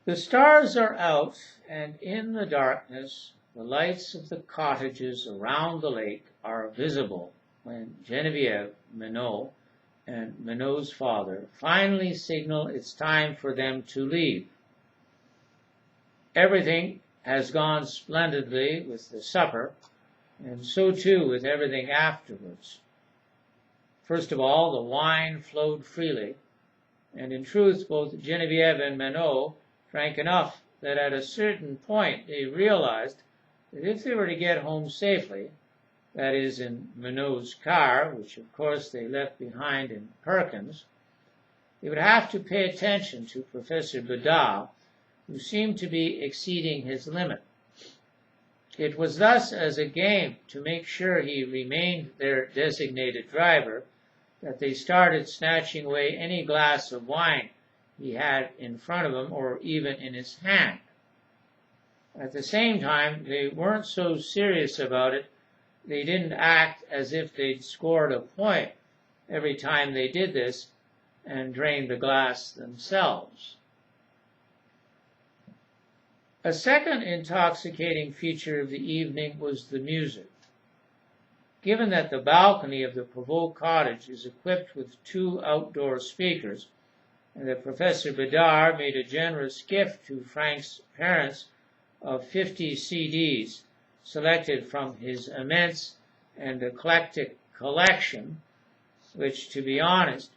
The stars are out, and in the darkness the lights of the cottages around the lake are visible when Geneviève, Minot, and Minot's father finally signal it's time for them to leave. Everything has gone splendidly with the supper, and so too with everything afterwards. First of all, the wine flowed freely, and in truth both Geneviève and Minot drank enough that at a certain point they realized that if they were to get home safely, that is, in Minot's car, which of course they left behind in Perkins, they would have to pay attention to Professor Bedard, who seemed to be exceeding his limit. It was thus as a game to make sure he remained their designated driver that they started snatching away any glass of wine he had in front of him or even in his hand. At the same time, they weren't so serious about it. They didn't act as if they'd scored a point every time they did this and drained the glass themselves. A second intoxicating feature of the evening was the music. Given that the balcony of the Pavot cottage is equipped with 2 outdoor speakers, and that Professor Bedard made a generous gift to Frank's parents of 50 CDs selected from his immense and eclectic collection, which, to be honest,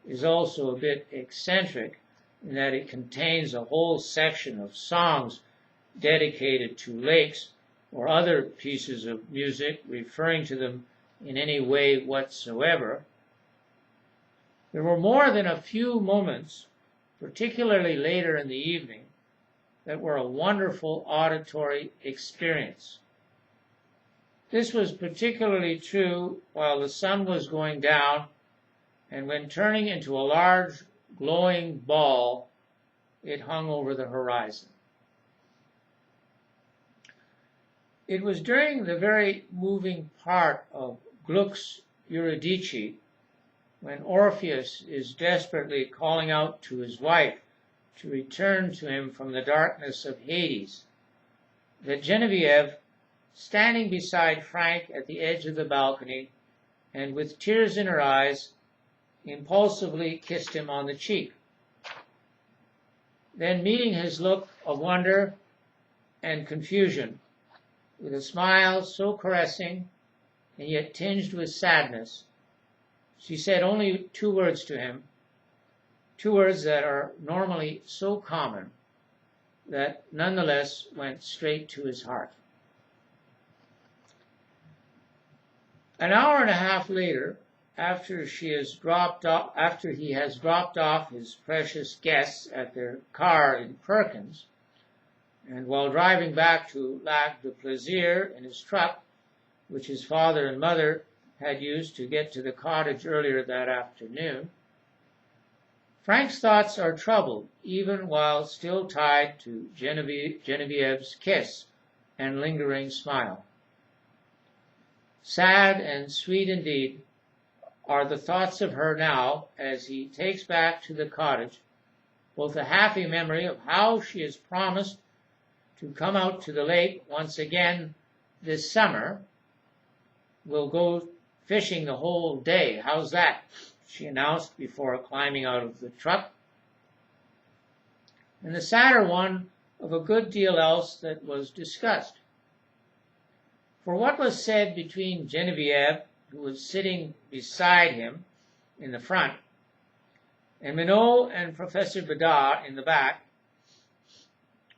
is also a bit eccentric in that it contains a whole section of songs dedicated to lakes or other pieces of music referring to them in any way whatsoever. There were more than a few moments, particularly later in the evening, that were a wonderful auditory experience. This was particularly true while the sun was going down and when turning into a large glowing ball, it hung over the horizon. It was during the very moving part of Gluck's Eurydice, when Orpheus is desperately calling out to his wife to return to him from the darkness of Hades, that Geneviève, standing beside Frank at the edge of the balcony and with tears in her eyes, impulsively kissed him on the cheek. Then, meeting his look of wonder and confusion with a smile so caressing and yet tinged with sadness, she said only 2 words to him, 2 words that are normally so common that nonetheless went straight to his heart. An hour and a half later, after he has dropped off his precious guests at their car in Perkins, and while driving back to Lac de Plaisir in his truck, which his father and mother had used to get to the cottage earlier that afternoon, Frank's thoughts are troubled, even while still tied to Genevieve's kiss and lingering smile. Sad and sweet indeed are the thoughts of her now as he takes back to the cottage both a happy memory of how she has promised to come out to the lake once again this summer. We'll go fishing the whole day. How's that? She announced before climbing out of the truck. And the sadder one of a good deal else that was discussed. For what was said between Geneviève, who was sitting beside him in the front, and Minot and Professor Bedard in the back,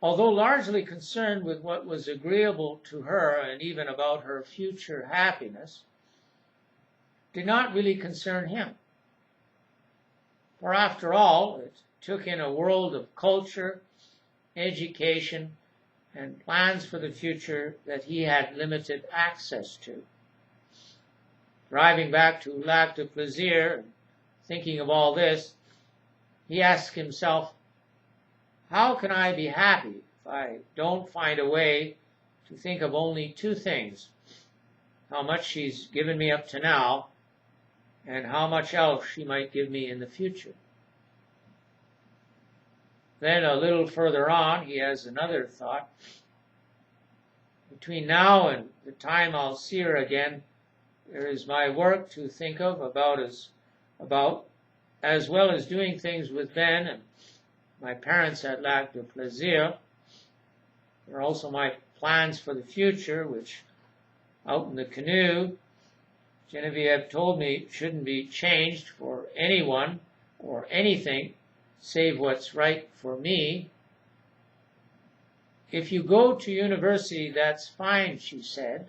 although largely concerned with what was agreeable to her and even about her future happiness, did not really concern him. For after all, it took in a world of culture, education, and plans for the future that he had limited access to. Driving back to Lac de Plaisir, thinking of all this, he asked himself, how can I be happy if I don't find a way to think of only 2 things, how much she's given me up to now, and how much else she might give me in the future? Then a little further on, he has another thought. Between now and the time I'll see her again, there is my work to think of about, as well as doing things with Ben and my parents at Lac de Plaisir. There are also my plans for the future, which out in the canoe, Genevieve told me shouldn't be changed for anyone or anything save what's right for me. If you go to university, that's fine, she said.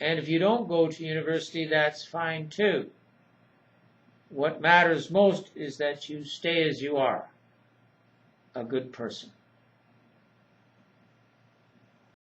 And if you don't go to university, that's fine too. What matters most is that you stay as you are, a good person.